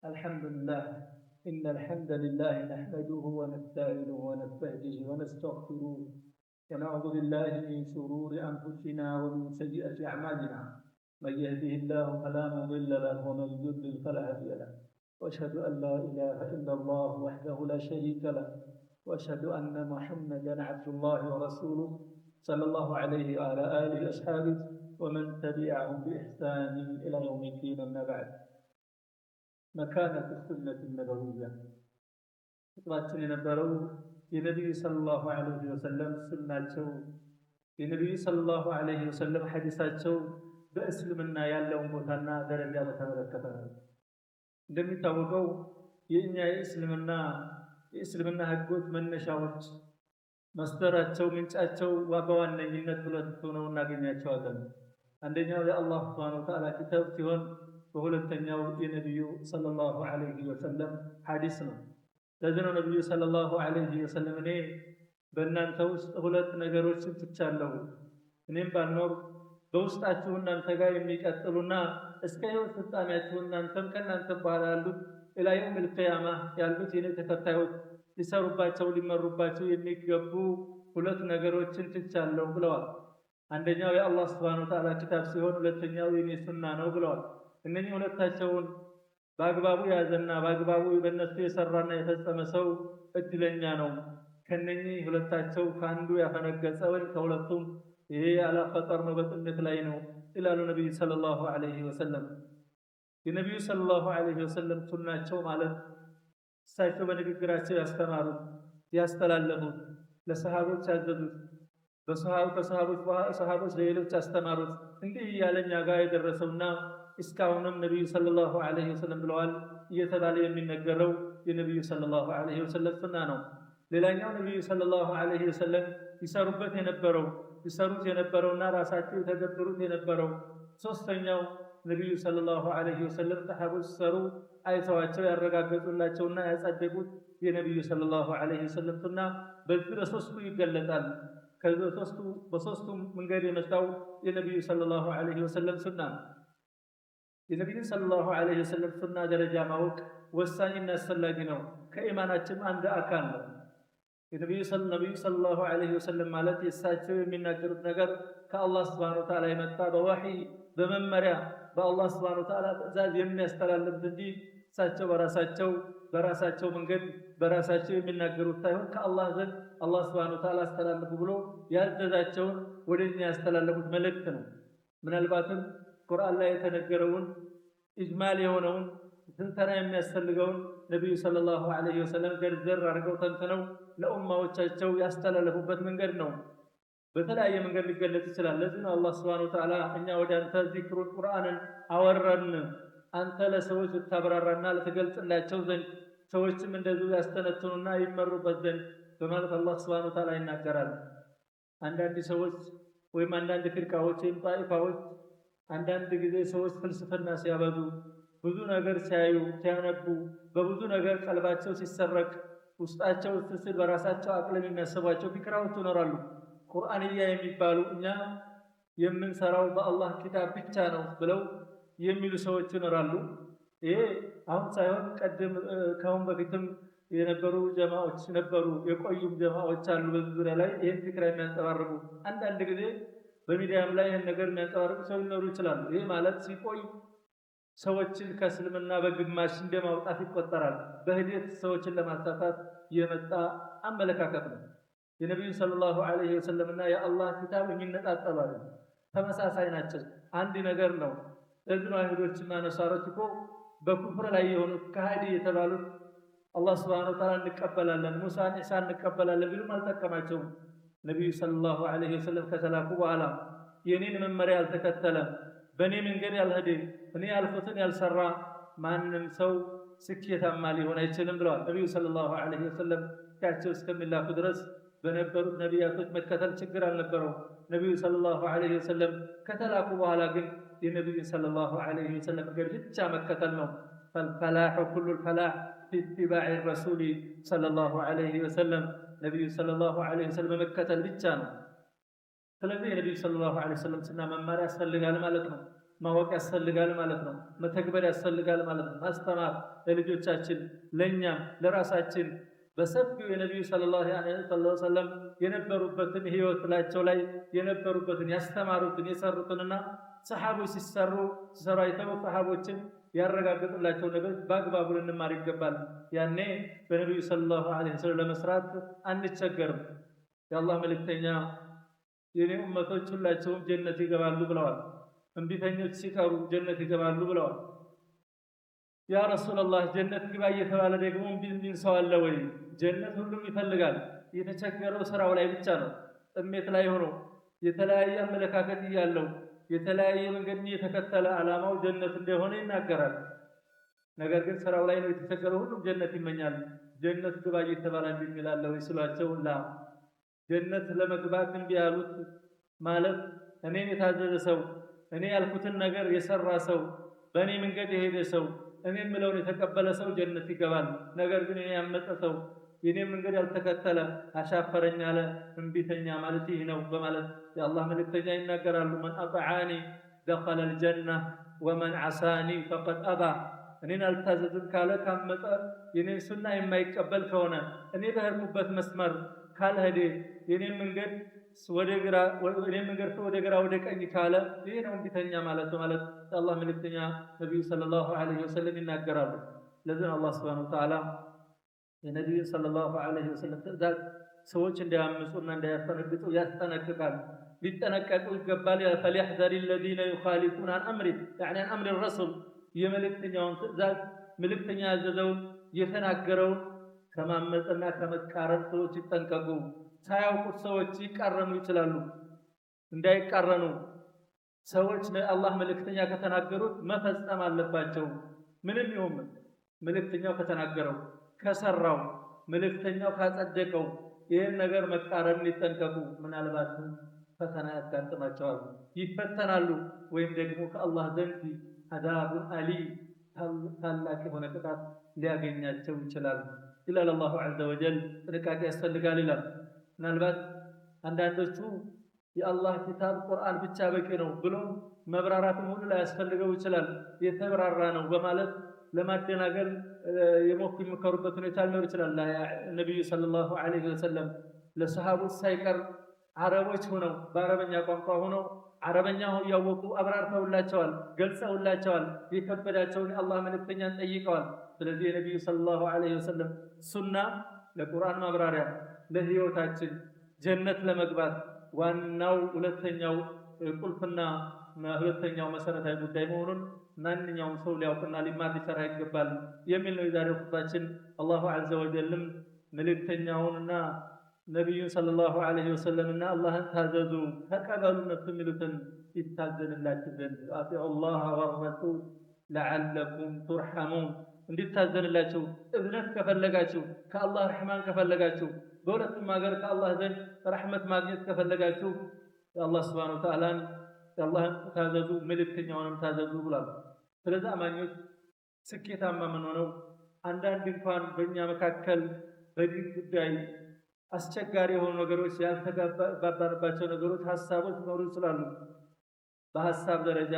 الحمد لله إن الحمد لله نحمده ونستعينه ونستهديه ونستغفره ونعوذ بالله من شرور أنفسنا ومن سيئة أعمالنا من يهده الله فلا مضل له ومن يضلل فلا هادي له وأشهد أن لا إله إلا الله وحده لا شريك له وأشهد أن محمدا عبد الله ورسوله صلى الله عليه وعلى آله وأصحابه ومن تبعهم بإحسان إلى يوم الدين. أما بعد مكانة السنة النبوية خطباتنا የነበረው የነብዩ ሰለላሁ ዐለይሂ ወሰለም ሱናቸው የነብዩ ሰለላሁ ዐለይሂ ወሰለም ሐዲሳቸው በእስልምና ያለውን ቦታና ደረጃ በተመለከተ ነው። እንደሚታወቀው የእኛ የእስልምና ህጎች መነሻዎች መስደራቸው ምንጫቸው በዋነኝነት ሁለት ሆነው እናገኛቸዋለን። አንደኛው የአላህ ሱብሓነሁ ወተዓላ ኪታብ ሲሆን በሁለተኛው የነብዩ ሰለላሁ ዐለይሂ ወሰለም ሐዲስ ነው። ለዚህ ነው ነብዩ ሰለላሁ ዐለይሂ ወሰለም እኔ በእናንተ ውስጥ ሁለት ነገሮችን ትቻለሁ፣ እኔም ባልኖር በውስጣችሁ እናንተ ጋር የሚቀጥሉና እስከ ሕይወት ፍጻሜያችሁ እናንተም ከእናንተ በኋላ ያሉት ኢላ የውሚል ቂያማ ያሉት የኔ ተከታዮች ሊሰሩባቸው ሊመሩባቸው የሚገቡ ሁለት ነገሮችን ትቻለሁ ብለዋል። አንደኛው የአላህ ሱብሓነሁ ወተዓላ ኪታብ ሲሆን ሁለተኛው የኔ ሱና ነው ብለዋል። እነኚህ ሁለታቸውን በአግባቡ ያዘና በአግባቡ በእነሱ የሰራና የፈጸመ ሰው እድለኛ ነው። ከነኚህ ሁለታቸው ከአንዱ ያፈነገጠ ወይ ከሁለቱም ይሄ ያላፈጠር ነው በጥመት ላይ ነው ይላሉ ነብዩ ሰለላሁ ዐለይሂ ወሰለም። የነብዩ ሰለላሁ ዐለይሂ ወሰለም ሱናቸው ማለት እሳቸው በንግግራቸው ያስተማሩት ያስተላለፉት ለሰሃቦች ያዘዙት ሰሃቦች ለሌሎች ያስተማሩት እንዲህ እያለኛ ጋር የደረሰውና እስካሁንም ነብዩ ሰለላሁ ዐለይሂ ወሰለም ብለዋል እየተባለ የሚነገረው የነብዩ ሰለላሁ ዐለይሂ ወሰለም ሱና ነው። ሌላኛው ነብዩ ሰለላሁ ዐለይሂ ወሰለም ይሰሩት የነበረውና ራሳቸው የተገበሩት የነበረው ሶስተኛው ነብዩ ሰለላሁ ዐለይሂ ወሰለም ሰሃቦች ሲሰሩ አይተዋቸው ያረጋገጡላቸውና ያጸደቁት የነብዩ ሰለላሁ ዐለይሂ ወሰለም ሱና በዚህ በሶስቱ ይገለጣል። በሶስቱ መንገድ የመጣው የነብዩ ሰለላሁ ዐለይሂ ወሰለም ሱና የነብዩ ሰለላሁ ዐለይሂ ወሰለም ሱና ደረጃ ማወቅ ወሳኝና አስፈላጊ ነው። ከኢማናችን አንድ አካል ነው። የነብዩ ሰለላሁ ዐለይሂ ወሰለም ማለት የእሳቸው የሚናገሩት ነገር ከአላህ ሱብሓነሁ ወተዓላ የመጣ በወህይ በመመሪያ በአላህ ሱብሓነሁ ወተዓላ ትእዛዝ የሚያስተላልፉት እንጂ እሳቸው በራሳቸው መንገድ በራሳቸው የሚናገሩት ሳይሆን ከአላህ ዘንድ አላህ ሱብሓነሁ ወተዓላ አስተላልፉ ብሎ ያዘዛቸውን ወደኛ ያስተላለፉት መልእክት ነው። ምናልባትም ቁርአን ላይ የተነገረውን ኢጅማል የሆነውን ትንተና የሚያስፈልገውን ነብዩ ሰለላሁ ዐለይሂ ወሰለም ገርዘር አድርገው ተንትነው ለኡማዎቻቸው ያስተላለፉበት መንገድ ነው። በተለያየ መንገድ ሊገለጽ ይችላል። ለዚህ ነው አላህ ሱብሓነሁ ወተዓላ እኛ ወደ አንተ ዚክሩን ቁርአንን አወረን አንተ ለሰዎች ልታብራራና ልትገልጽላቸው ዘንድ ሰዎችም እንደዚሁ ያስተነትኑና ይመሩበት ዘንድ በማለት አላህ ሱብሓነሁ ወተዓላ ይናገራል። አንዳንድ ሰዎች ወይም አንዳንድ ፍርቃዎች ወይም ጣኢፋዎች አንዳንድ ጊዜ ሰዎች ፍልስፍና ሲያበዙ ብዙ ነገር ሲያዩ ሲያነቡ በብዙ ነገር ቀልባቸው ሲሰረቅ ውስጣቸው ስስል በራሳቸው አቅለም የሚያስቧቸው ፊክራዎች ይኖራሉ። ቁርአንያ የሚባሉ እኛ የምንሰራው በአላህ ኪታብ ብቻ ነው ብለው የሚሉ ሰዎች ይኖራሉ። ይሄ አሁን ሳይሆን ቀደም ካሁን በፊትም የነበሩ ጀማዎች ነበሩ፣ የቆዩም ጀማዎች አሉ በዚህ ዙሪያ ላይ ይሄን ፊክራ የሚያንጸባርቁ። አንዳንድ ጊዜ በሚዲያም ላይ ይሄን ነገር የሚያንጸባርቁ ሰው ሊኖሩ ይችላሉ። ይሄ ማለት ሲቆይ ሰዎችን ከእስልምና በግማሽ እንደማውጣት ይቆጠራል። በሂደት ሰዎችን ለማሳሳት የመጣ አመለካከት ነው። የነብዩ ሰለላሁ ዐለይሂ ወሰለምና የአላህ ኪታብ የሚነጣጠሉ አይደለም፣ ተመሳሳይ ናቸው። አንድ ነገር ነው። ለዚህ ነው አይሁዶችና ነሳሮች እኮ በኩፍር ላይ የሆኑት ከሃዲ የተባሉት አላህ ሱብሓነሁ ወተዓላ እንቀበላለን ሙሳን ኢሳን እንቀበላለን ቢሉም አልጠቀማቸውም። ነብዩ ሰለላሁ ዐለይሂ ወሰለም ከተላኩ በኋላ የኔን መመሪያ ያልተከተለ በእኔ መንገድ ያልሄደ እኔ ያልኩትን ያልሰራ ማንም ሰው ስኬታማ ሊሆን አይችልም ብለዋል ነብዩ ሰለላሁ ዐለይሂ ወሰለም። ካቸው እስከሚላኩ ድረስ በነበሩት ነቢያቶች መከተል ችግር አልነበረው። ነብዩ ሰለላሁ ዐለይሂ ወሰለም ከተላኩ በኋላ ግን የነብዩ ሰለላሁ ዐለይሂ ወሰለም መንገድ ብቻ መከተል ነው። فالفلاح كل الفلاح في اتباع الرسول صلى الله عليه وسلم ነብዩ ሰለላሁ ዐለይሂ ወሰለም መከተል ብቻ ነው። ስለዚህ የነብዩ ሰለላሁ ዐለይሂ ወሰለም ሱና መማር ያስፈልጋል ማለት ነው። ማወቅ ያስፈልጋል ማለት ነው። መተግበር ያስፈልጋል ማለት ነው። ማስተማር ለልጆቻችን ለኛም ለራሳችን በሰፊው የነቢዩ ሰለላሁ ዐለይሂ ወሰለም የነበሩበትን ህይወት ላቸው ላይ የነበሩበትን ያስተማሩትን የሰሩትንና ሰሃቦች ሲሰሩ አይተው ሰሃቦችን ያረጋግጡላቸው ነገር በአግባቡ ልንማር ይገባል። ያኔ በነቢዩ ሰለላሁ ዐለይሂ ወሰለም ለመስራት አንቸገርም። የአላህ መልእክተኛ የኔ ኡመቶች ሁላቸውም ጀነት ይገባሉ ብለዋል። እንቢተኞች ሲቀሩ ጀነት ይገባሉ ብለዋል። ያ ረሱላላህ ጀነት ግባ እየተባለ ደግሞ እምቢ የሚል ሰው አለ ወይ? ጀነት ሁሉም ይፈልጋል። የተቸገረው ስራው ላይ ብቻ ነው። ጥሜት ላይ ሆኖ የተለያየ አመለካከት እያለው የተለያየ መንገድ እየተከተለ ዓላማው ጀነት እንደሆነ ይናገራል። ነገር ግን ስራው ላይ ነው የተቸገረው። ሁሉም ጀነት ይመኛል። ጀነት ግባ እየተባለ እምቢ የሚል አለ ወይ ሲሏቸው ላ ጀነት ለመግባት እምቢ ያሉት ማለት እኔን የታዘዘ ሰው እኔ ያልኩትን ነገር የሰራ ሰው በእኔ መንገድ የሄደ ሰው እኔ የምለውን የተቀበለ ሰው ጀነት ይገባል። ነገር ግን እኔ ያመፀ ሰው የኔ መንገድ ያልተከተለ አሻፈረኝ አለ እምቢተኛ ማለት ይህ ነው በማለት የአላህ መልእክተኛ ይናገራሉ። መን አጠዓኒ ደኸለ ልጀና ወመን ዓሳኒ ፈቀድ አባ። እኔን አልታዘዝም ካለ ካመፀ የኔን ሱና የማይቀበል ከሆነ እኔ በሄድኩበት መስመር ካልሄደ የኔን መንገድ ወደ ግራ ወደ ቀኝ ካለ ይህ ነው እምቢተኛ ማለት ማለት የአላህ መልእክተኛ ነቢዩ ሰለላሁ ዐለይሂ ወሰለም ይናገራሉ። ለዚህ አላህ ሱብሓነሁ ወተዓላ የነቢዩ ሰለላሁ ዐለይሂ ወሰለም ትዕዛዝ ሰዎች እንዳያምፁና እንዳያፈነግጡ ያስጠነቅቃል። ሊጠነቀቁ ይገባል። ፈሊሕዘሪ ለዚነ ዩኻሊፉነ አን አምሪህ ያዕኒ አን አምሪ ረሱል የመልእክተኛውን ትዕዛዝ መልእክተኛ ያዘዘውን የተናገረውን ከማመፅና ከመቃረን ሰዎች ይጠንቀቁ። ሳያውቁት ሰዎች ይቃረኑ ይችላሉ። እንዳይቃረኑ ሰዎች ለአላህ መልእክተኛ ከተናገሩት መፈጸም አለባቸው። ምንም ይሁን መልእክተኛው ከተናገረው ከሰራው መልእክተኛው ካጸደቀው ይህን ነገር መቃረን ሊጠንቀቁ። ምናልባት ፈተና ያጋጥማቸዋል፣ ይፈተናሉ፣ ወይም ደግሞ ከአላህ ዘንድ አዛቡን አሊም ታላቅ የሆነ ቅጣት ሊያገኛቸው ይችላል ይላል አላሁ ዐዘ ወጀል። ጥንቃቄ ያስፈልጋል ይላል። ምናልባት አንዳንዶቹ የአላህ ኪታብ ቁርአን ብቻ በቂ ነው ብሎ መብራራትም ሁሉ ላያስፈልገው ይችላል። የተብራራ ነው በማለት ለማደናገር የሚመከሩበት ሁኔታ ሊኖር ይችላል። ነቢዩ ሰለላሁ ዐለይሂ ወሰለም ለሰሃቦች ሳይቀር አረቦች ሆነው በአረበኛ ቋንቋ ሆነው አረበኛ ያወቁ አብራርተውላቸዋል፣ ገልጸውላቸዋል። የከበዳቸውን የአላህ መልእክተኛን ጠይቀዋል። ስለዚህ የነቢዩ ሰለላሁ ዐለይሂ ወሰለም ሱና ለቁርአን ማብራሪያ ለህይወታችን ጀነት ለመግባት ዋናው ሁለተኛው ቁልፍና ሁለተኛው መሰረታዊ ጉዳይ መሆኑን ማንኛውም ሰው ሊያውቅና ሊማር ሊሰራ ይገባል የሚል ነው የዛሬው ኹጥባችን። አላሁ ዐዘ ወጀልም መልእክተኛውንና ነቢዩን ሰለላሁ ዐለይሂ ወሰለምና አላህን ታዘዙ ተቀበሉ እነሱ የሚሉትን ይታዘንላችሁ ዘንድ አጢዑ ላህ ወረሱል ለዐለኩም ቱርሐሙን እንዲታዘንላችሁ እዝነት ከፈለጋችሁ ከአላህ ረሕማን ከፈለጋችሁ በሁለቱም ሀገር ከአላህ ዘንድ ረሕመት ማግኘት ከፈለጋችሁ የአላህ ስብሓነሁ ወተዓላን የአላህን ታዘዙ መልእክተኛውንም ታዘዙ ብሏል። ስለዚህ አማኞች ስኬታማ የምንሆነው አንዳንድ እንኳን በእኛ መካከል በዲን ጉዳይ አስቸጋሪ የሆኑ ነገሮች ያልተጋባባቸው ነገሮች ሀሳቦች ሊኖሩ ይችላሉ። በሀሳብ ደረጃ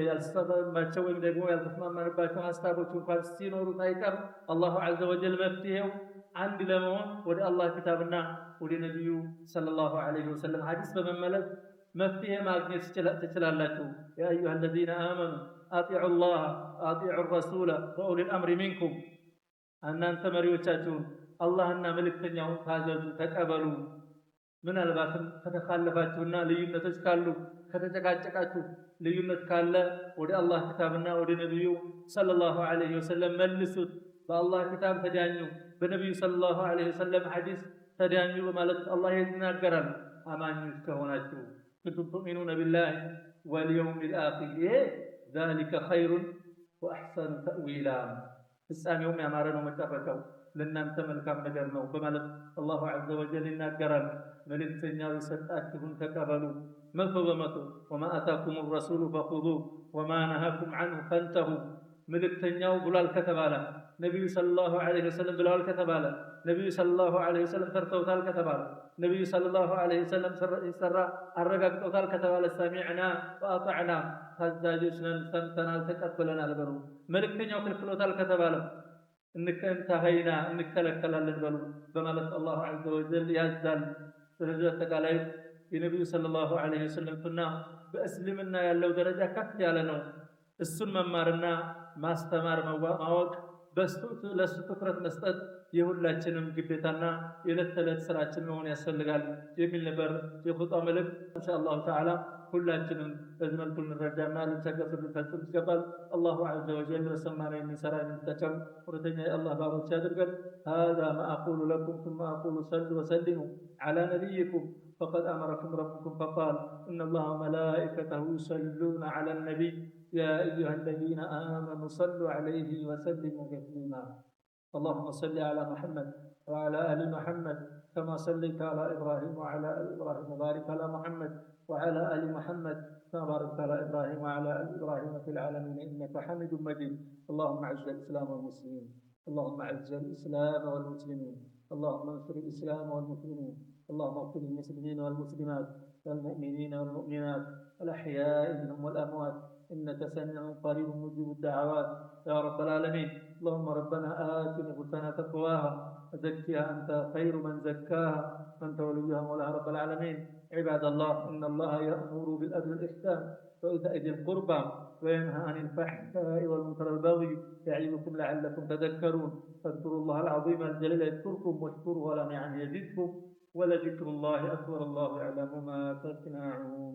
ያልተስማማባቸው ወይም ደግሞ ያልተስማማንባቸው ሀሳቦች እንኳን ሲኖሩ ሳይቀር አላሁ ዐዘ ወጀል መፍትሄው አንድ ለመሆን ወደ አላህ ኪታብና ወደ ነቢዩ ሰለላሁ ዐለይሂ ወሰለም ሐዲስ በመመለስ መፍትሄ ማግኘት ትችላላችሁ። ያ አዩሃ አለዚነ አመኑ አጢዑ ላህ አጢዑ ረሱለ ወኡሊል አምሪ ሚንኩም እናንተ መሪዎቻችሁን አላህና መልእክተኛውን ታዘዙ ተቀበሉ። ምናልባትም ከተካለፋችሁና ልዩነቶች ካሉ ከተጨቃጨቃችሁ ልዩነት ካለ ወደ አላህ ኪታብና ወደ ነቢዩ ሰለላሁ ዐለይሂ ወሰለም መልሱት። በአላህ ኪታብ ተዳኙ፣ በነቢዩ ሰለላሁ ዐለይሂ ወሰለም ሐዲስ ተዳኙ በማለት አላህ ይናገራል። አማኞች ከሆናችሁ ኩንቱም ቱእሚኑነ ቢላሂ ወልየውሚል አኺር ይሄ ዛሊከ ኸይሩን ወአሕሰኑ ተእዊላ ፍጻሜውም ያማረ ነው መጨረሻው ለእናንተ መልካም ነገር ነው በማለት አላሁ ዐዘ ወጀል ይናገራል። መልእክተኛው የሰጣችሁን ተቀበሉ መቶ በመቶ ወማ አታኩም ረሱሉ ፈኹዙ ወማ ነሃኩም ዐንሁ ፈንተሁ ملكتنياو بلال كتبالا نبي صلى الله عليه وسلم بلال كتبالا نبي صلى الله عليه وسلم فرتوتال كتبالا نبي صلى الله عليه وسلم سر الرقاقتوتال كتبالا سمعنا وأطعنا هزاجوشنا سمتنا تقبلنا البرو ملكتنياو كلكلوتال كتبالا انك انتهينا انك تلكلنا البرو بمالك الله عز وجل يزال سرجة قالي النبي صلى الله عليه وسلم كنا بأسلمنا يالله درجة كف يالنو السن ممارنا ማስተማር ማወቅ ለሱ ትኩረት መስጠት የሁላችንም ግዴታና የዕለት ተዕለት ስራችን መሆን ያስፈልጋል የሚል ነበር የኹጥባ መልእክት። ኢንሻአላሁ ተዓላ ሁላችንም በዚህ መልኩ እንረዳና ልንተገብር ልንፈጽም ይገባል። አላሁ ዐዘ ወጀል በሰማነው የምንሰራ የምንጠቀም ሁለተኛ የአላህ ባሮች ያድርገን። هذا ما أقول لكم ثم أقول صلوا وسلموا على نبيكم فقد أمركم ربكم فقال إن الله وملائكته يصلون على النبي يا أيها الذين آمنوا صلوا عليه وسلموا تسليما. اللهم صل على محمد وعلى آل محمد كما صليت على إبراهيم وعلى آل إبراهيم وبارك على محمد وعلى آل محمد كما باركت على إبراهيم وعلى آل إبراهيم في العالمين إنك حميد مجيد. اللهم أعز الإسلام والمسلمين اللهم أعز الإسلام والمسلمين اللهم انصر الإسلام والمسلمين اللهم اغفر للمسلمين والمسلمات والمؤمنين والمؤمنات الأحياء منهم والأموات إنك سميع قريب مجيب الدعوات يا رب العالمين. اللهم ربنا آت نفوسنا تقواها وزكها أنت خير من زكاها أنت وليها مولاها رب العالمين. عباد الله إن الله يأمر بالعدل والإحسان وإيتاء ذي القربى وينهى عن الفحشاء والمنكر والبغي يعظكم لعلكم تذكرون. فاذكروا الله العظيم الجليل يذكركم واشكروه على نعمه يزدكم ولذكر الله أكبر الله يعلم ما تصنعون.